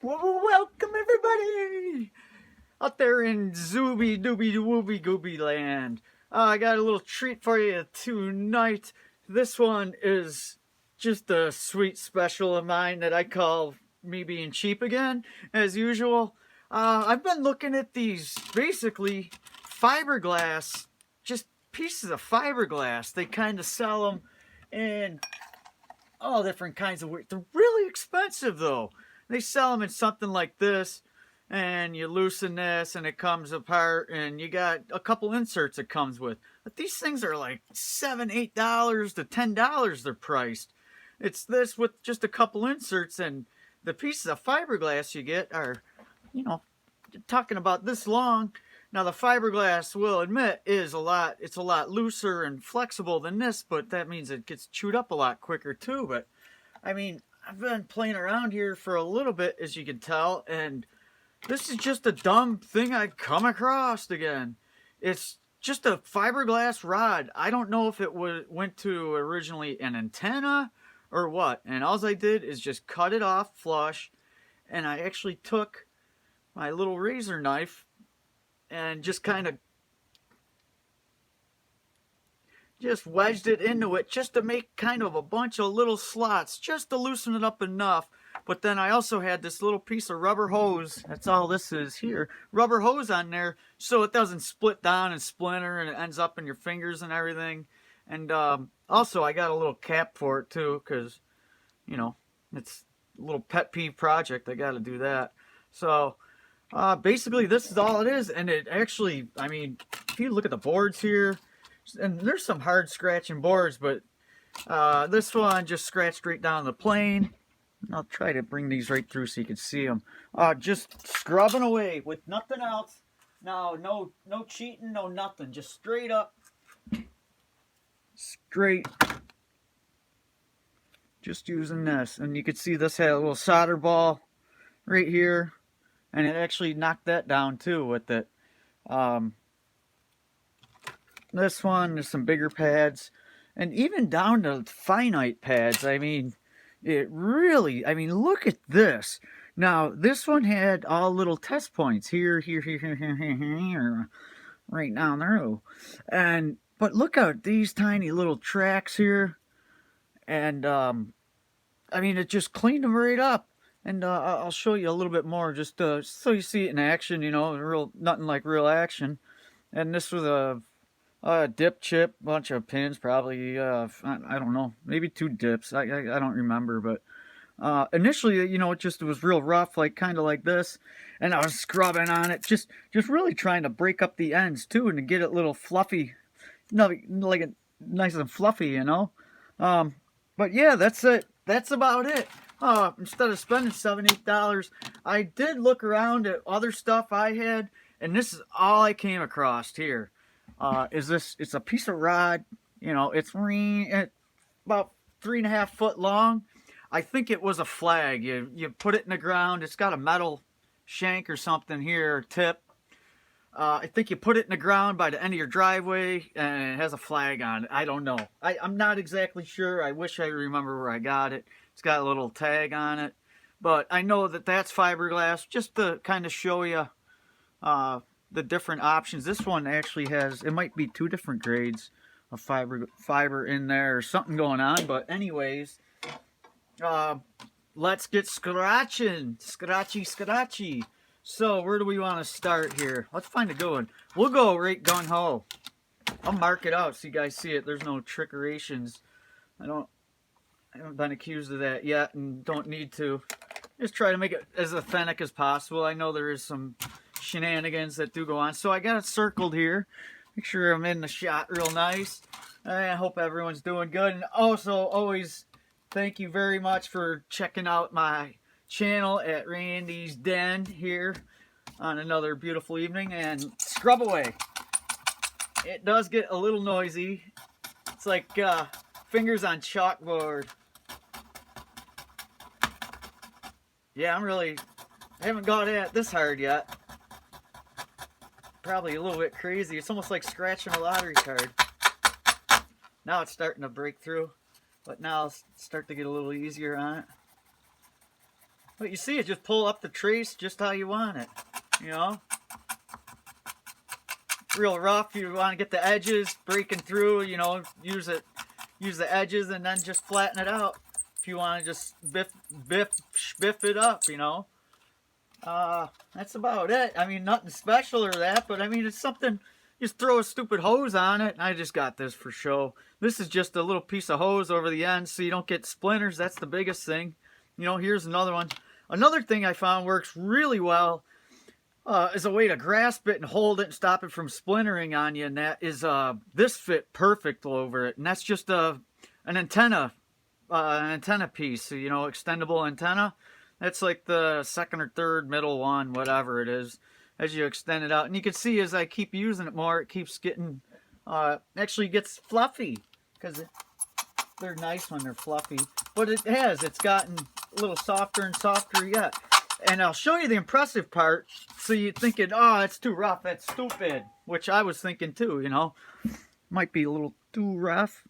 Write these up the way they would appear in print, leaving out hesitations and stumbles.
Welcome everybody out there in Zooby Dooby Wooby Gooby land. I got a little treat for you tonight. This one is just a sweet special of mine that I call me being cheap again, as usual. I've been looking at these basically fiberglass, just pieces of fiberglass. They kind of sell them in all different kinds of weird. They're really expensive though. They sell them in something like this, and you loosen this, and it comes apart, and you got a couple inserts it comes with. But these things are like $7, $8 to $10. They're priced. It's this with just a couple inserts, and the pieces of fiberglass you get are, you know, talking about this long. Now the fiberglass, we'll admit, is a lot. It's a lot looser and flexible than this, but that means it gets chewed up a lot quicker too. But I mean, I've been playing around here for a little bit, as you can tell, and this is just a dumb thing I come across again. It's just a fiberglass rod. I don't know if it went to originally an antenna or what. And all I did is just cut it off flush, and I actually took my little razor knife and just kind of just wedged it into it just to make kind of a bunch of little slots, just to loosen it up enough. But then I also had this little piece of rubber hose, that's all this is here, rubber hose on there, so it doesn't split down and splinter and it ends up in your fingers and everything. And also I got a little cap for it too, because, you know, it's a little pet peeve project, I got to do that. So basically this is all it is. And it actually, I mean, if you look at the boards here, and there's some hard scratching boards, but this one just scratched right down the plane. I'll try to bring these right through so you can see them. Just scrubbing away with nothing else. Now, no cheating, no nothing. Just straight up, straight. Just using this, and you can see this had a little solder ball right here, and it actually knocked that down too with it. This one, there's some bigger pads, and even down to finite pads. I mean, it really, I mean, look at this. Now, this one had all little test points here, right down there. But look at these tiny little tracks here. And, I mean, it just cleaned them right up. And I'll show you a little bit more just so you see it in action, you know, nothing like real action. And this was a dip chip, bunch of pins, probably, I don't know, maybe 2 dips, I don't remember, but initially, you know, it was real rough, like kind of like this, and I was scrubbing on it, just really trying to break up the ends too, and to get it a little fluffy, like it nice and fluffy, you know. But yeah, that's it. That's about it. Instead of spending $7, $8, I did look around at other stuff I had, and this is all I came across here. It's a piece of rod, you know, it's about 3.5 foot long. I think it was a flag. You put it in the ground. It's got a metal shank or something here, tip. I think you put it in the ground by the end of your driveway, and it has a flag on it. I don't know. I'm not exactly sure. I wish I remember where I got it. It's got a little tag on it. But I know that that's fiberglass, just to kind of show you the different options. This one actually has, it might be 2 different grades of fiber in there, or something going on. But anyways, let's get scratching. Scratchy. So where do we want to start here? Let's find a good one. We'll go right gung-ho. I'll mark it out so you guys see it. There's no trickerations. I haven't been accused of that yet, and don't need to. Just try to make it as authentic as possible. I know there is some shenanigans that do go on, so I got it circled here. Make sure I'm in the shot real nice. I hope everyone's doing good, and also always thank you very much for checking out my channel at Randy's Den here on another beautiful evening. And scrub away. It does get a little noisy. It's like fingers on chalkboard. Yeah, I haven't got at it this hard yet. Probably a little bit crazy. It's almost like scratching a lottery card. Now it's starting to break through, but now I'll start to get a little easier on it. But you see, it just pull up the trace just how you want it. You know, real rough. You want to get the edges breaking through. You know, use the edges, and then just flatten it out. If you want to just biff it up, you know. That's about it. I mean, nothing special or that, but I mean, it's something. Just throw a stupid hose on it. I just got this for show. This is just a little piece of hose over the end so you don't get splinters. That's the biggest thing. You know, here's another one. Another thing I found works really well is a way to grasp it and hold it and stop it from splintering on you. And that is this fit perfect over it. And that's just an antenna piece. You know, extendable antenna. That's like the second or third middle one, whatever it is, as you extend it out. And you can see as I keep using it more, it keeps getting, actually gets fluffy, because they're nice when they're fluffy. But it's gotten a little softer and softer yet. And I'll show you the impressive part, so you're thinking, oh, it's too rough, that's stupid, which I was thinking too, you know. Might be a little too rough.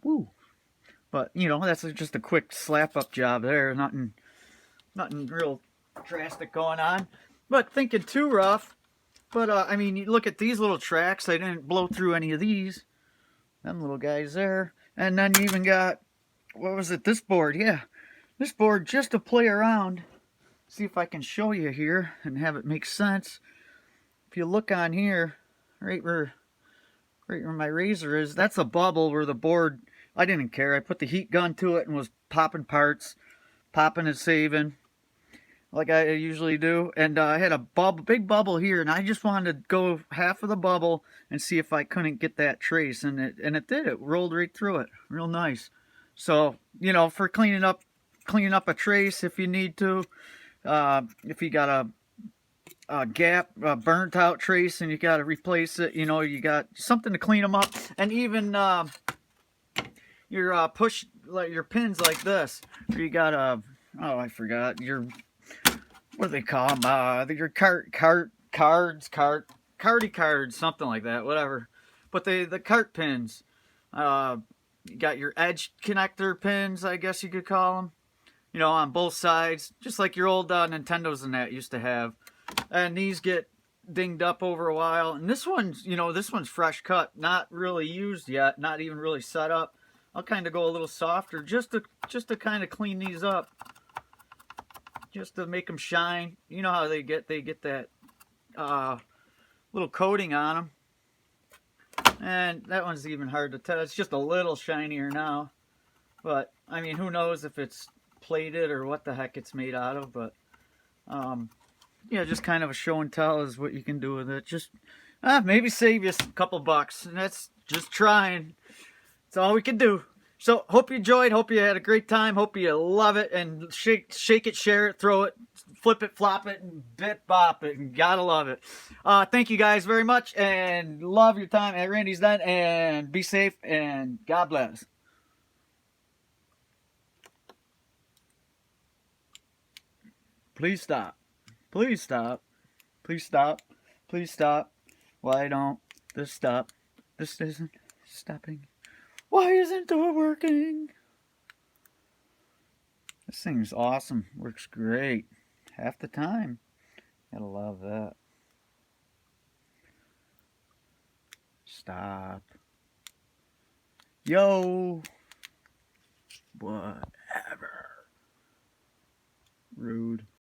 Woo. But, you know, that's just a quick slap-up job there. Nothing real drastic going on. But thinking too rough. But, I mean, you look at these little tracks. I didn't blow through any of these. Them little guys there. And then you even got, what was it, this board? Yeah, this board just to play around. See if I can show you here and have it make sense. If you look on here, right where my razor is, that's a bubble where the board, I didn't care. I put the heat gun to it and was popping parts, popping and saving, like I usually do. And I had a big bubble here, and I just wanted to go half of the bubble and see if I couldn't get that trace. And it did. It rolled right through it. Real nice. So, you know, for cleaning up a trace if you need to. If you got a gap, a burnt out trace, and you got to replace it, you know, you got something to clean them up. And even your push, like your pins like this, where you got oh, I forgot, your, what do they call them? Your cardy cards, something like that, whatever. But the cart pins, you got your edge connector pins, I guess you could call them. You know, on both sides, just like your old Nintendos and that used to have. And these get dinged up over a while. And this one's, you know, this one's fresh cut, not really used yet, not even really set up. I'll kind of go a little softer just to kind of clean these up, just to make them shine. You know how they get that little coating on them. And that one's even hard to tell. It's just a little shinier now. But, I mean, who knows if it's plated or what the heck it's made out of. But, yeah, just kind of a show and tell is what you can do with it. Just maybe save you a couple bucks. And that's just trying. That's all we can do. So, hope you enjoyed. Hope you had a great time. Hope you love it. And shake it, share it, throw it, flip it, flop it, and bit bop it. And gotta love it. Thank you guys very much. And love your time at Randy's Den. And be safe. And God bless. Please stop. Please stop. Please stop. Please stop. Why don't this stop? This isn't stopping. Why isn't it working? This thing's awesome. Works great. Half the time. Gotta love that. Stop. Yo. Whatever. Rude.